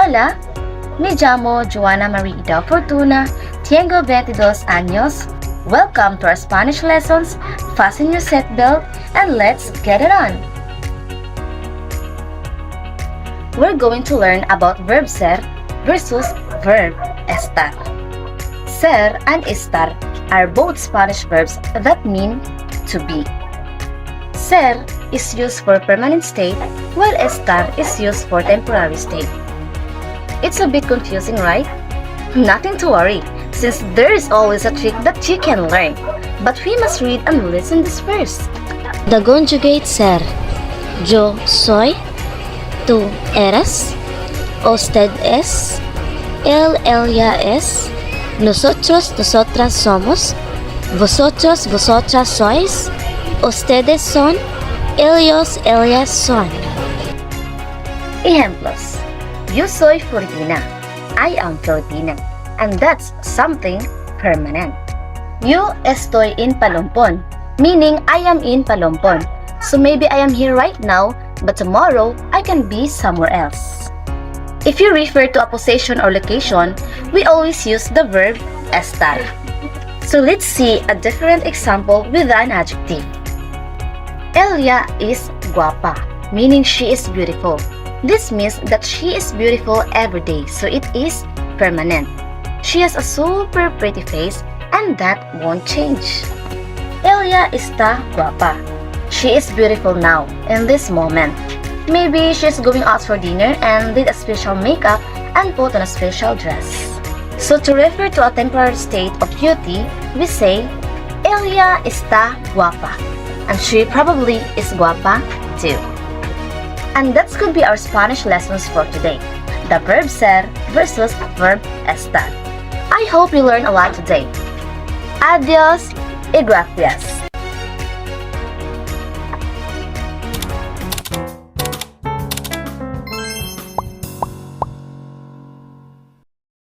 Hola, me llamo Joana Maria Fortuna, tengo 22 años. Welcome to our Spanish lessons. Fasten your seatbelt and let's get it on. We're going to learn about verb ser versus verb estar. Ser and estar are both Spanish verbs that mean to be. Ser is used for permanent state, while estar is used for temporary state. It's a bit confusing, right? Nothing to worry, since there is always a trick that you can learn. But we must read and listen this first. The conjugate ser. Yo soy, tú eres, usted es, ella es, nosotros, nosotras somos, vosotros, vosotras sois, ustedes son, ellos, ellas son. Ejemplos. Yo soy Filipina. I am Filipina. And that's something permanent. Yo estoy en Palompon, meaning I am in Palompon. So maybe I am here right now, but tomorrow I can be somewhere else. If you refer to a possession or location, we always use the verb estar. So let's see a different example with an adjective. Ella is guapa, meaning she is beautiful. This means that she is beautiful every day, so it is permanent. She has a super pretty face and that won't change. Ella está guapa. She is beautiful now, in this moment. Maybe she's going out for dinner and did a special makeup and put on a special dress. So to refer to a temporary state of beauty, we say, Ella está guapa. And she probably is guapa too. And that could be our Spanish lessons for today. The verb ser versus verb estar. I hope you learned a lot today. Adios y gracias.